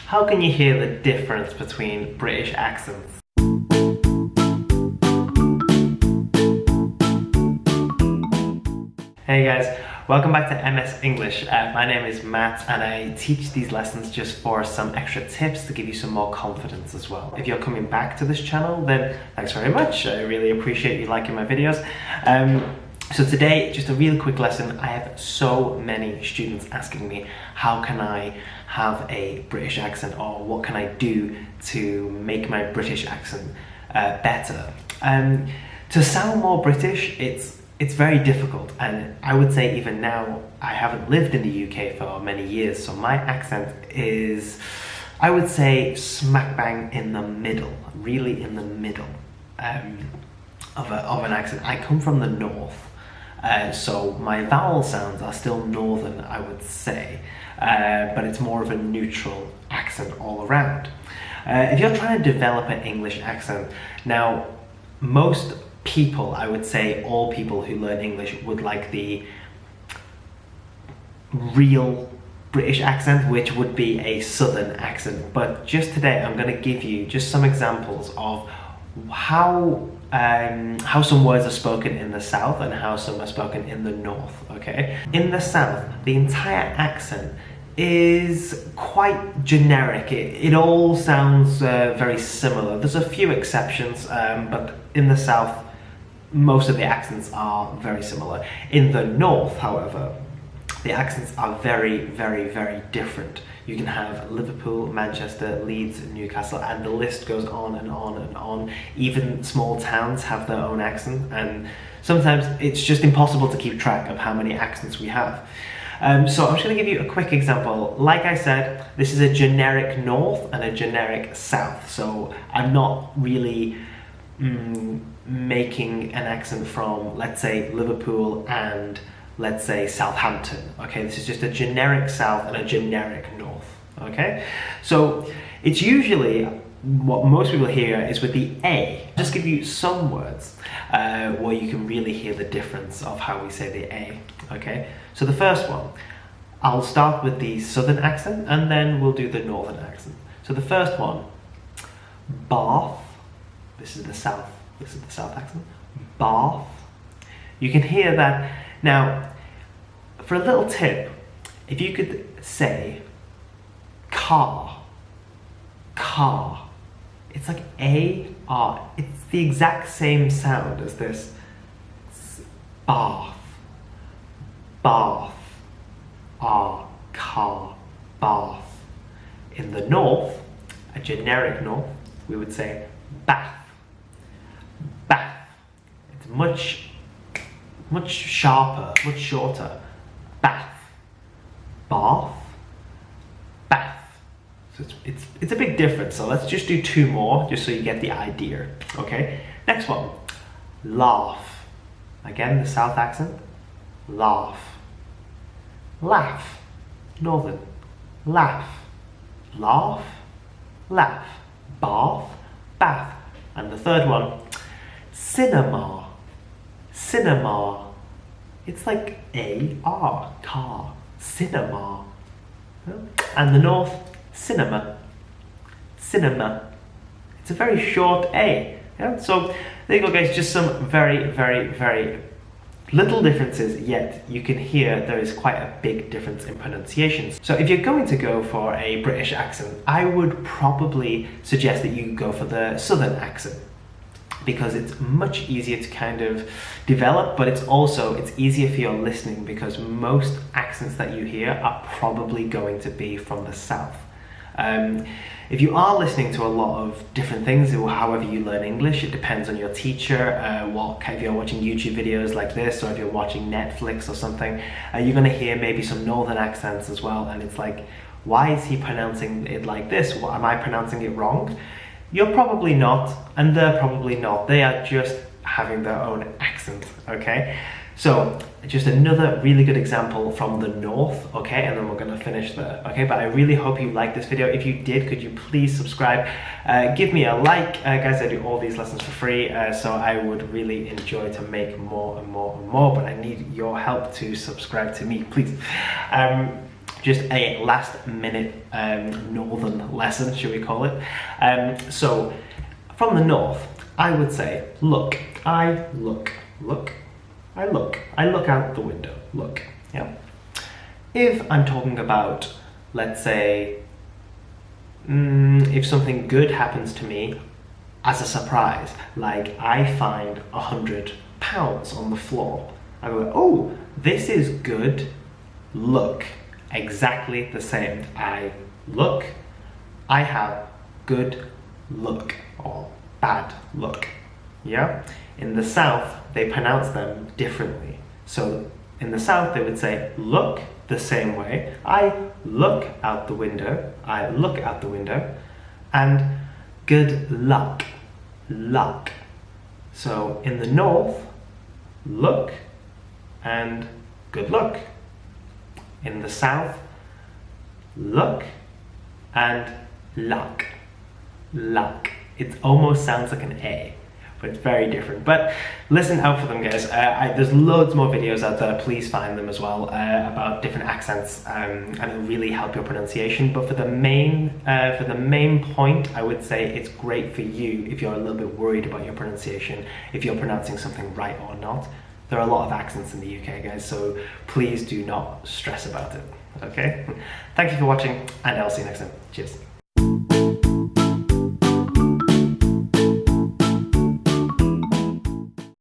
How can you hear the difference between British accents? Hey guys, welcome back to MS English. My name is Matt and I teach these lessons just for some extra tips to give you some more confidence as well. If you're coming back to this channel, then thanks very much. I really appreciate you liking my videos. So today, just a really quick lesson. I have so many students asking me, how can I have a British accent, or what can I do to make my British accent better? To sound more British, it's very difficult, and I would say even now, I haven't lived in the UK for many years, so my accent is, I would say, smack bang in the middle, really in the middle of an accent. I come from the north, so my vowel sounds are still northern, I would say, but it's more of a neutral accent all around. If you're trying to develop an English accent, now most people, I would say all people who learn English would like the real British accent, which would be a southern accent. But just today I'm going to give you just some examples of how some words are spoken in the south and how some are spoken in the north, okay? In the south, the entire accent is quite generic. It all sounds very similar. There's a few exceptions, but in the south, most of the accents are very similar. In the north, however, the accents are very, very, very different. You can have Liverpool, Manchester, Leeds, Newcastle, and the list goes on and on and on. Even small towns have their own accent, and sometimes it's just impossible to keep track of how many accents we have. So I'm just going to give you a quick example. Like I said, this is a generic north and a generic south, so I'm not really making an accent from, let's say, Liverpool and, let's say, Southampton. Okay, this is just a generic south and a generic north. Okay, so it's usually what most people hear is with the A. I'll just give you some words where you can really hear the difference of how we say the A. Okay, so the first one, I'll start with the southern accent and then we'll do the northern accent. So the first one, Bath. This is the south. This is the south accent. Bath. You can hear that. Now, for a little tip, if you could say car, car, it's like A-R. It's the exact same sound as this. Bath, bath, car, bath. In the north, a generic north, we would say bath. Bath. It's much sharper, much shorter. Bath. Bath. Bath. So it's a big difference. So let's just do two more, just so you get the idea. Okay. Next one. Laugh. Again, the south accent. Laugh. Laugh. Northern. Laugh. Laugh. Laugh. Bath. Bath. And the third one. Cinema. Cinema. It's like A-R, car, cinema. And the north, cinema. Cinema. It's a very short A. Yeah? So there you go, guys, just some very, very, very little differences, yet you can hear there is quite a big difference in pronunciations. So if you're going to go for a British accent, I would probably suggest that you go for the southern accent, because it's much easier to kind of develop, but it's easier for your listening, because most accents that you hear are probably going to be from the south. If you are listening to a lot of different things, or however you learn English, it depends on your teacher, if you're watching YouTube videos like this, or if you're watching Netflix or something, you're going to hear maybe some northern accents as well, and it's like, why is he pronouncing it like this? Am I pronouncing it wrong? You're probably not, and they're probably not. They are just having their own accent, okay? So, just another really good example from the north, okay? And then we're gonna finish there, okay? But I really hope you liked this video. If you did, could you please subscribe? Give me a like. Guys, I do all these lessons for free, so I would really enjoy to make more and more and more, but I need your help to subscribe to me, please. just a last minute northern lesson, should we call it. So from the north, I would say look, I look, look, I look, I look out the window, look, yeah. If I'm talking about, let's say, if something good happens to me as a surprise, like I find £100 on the floor, I go, oh, this is good, look, exactly the same. I look, I have good luck or bad luck, yeah? In the South, they pronounce them differently. So in the South, they would say look the same way. I look out the window, I look out the window, and good luck, luck. So in the North, look and good luck. In the South, look and luck, luck. It almost sounds like an A, but it's very different. But listen out for them, guys. There's loads more videos out there. Please find them as well about different accents, and it'll really help your pronunciation. But for the main point, I would say it's great for you if you're a little bit worried about your pronunciation, if you're pronouncing something right or not. There are a lot of accents in the UK, guys, so please do not stress about it. Okay? Thank you for watching, and I'll see you next time. Cheers.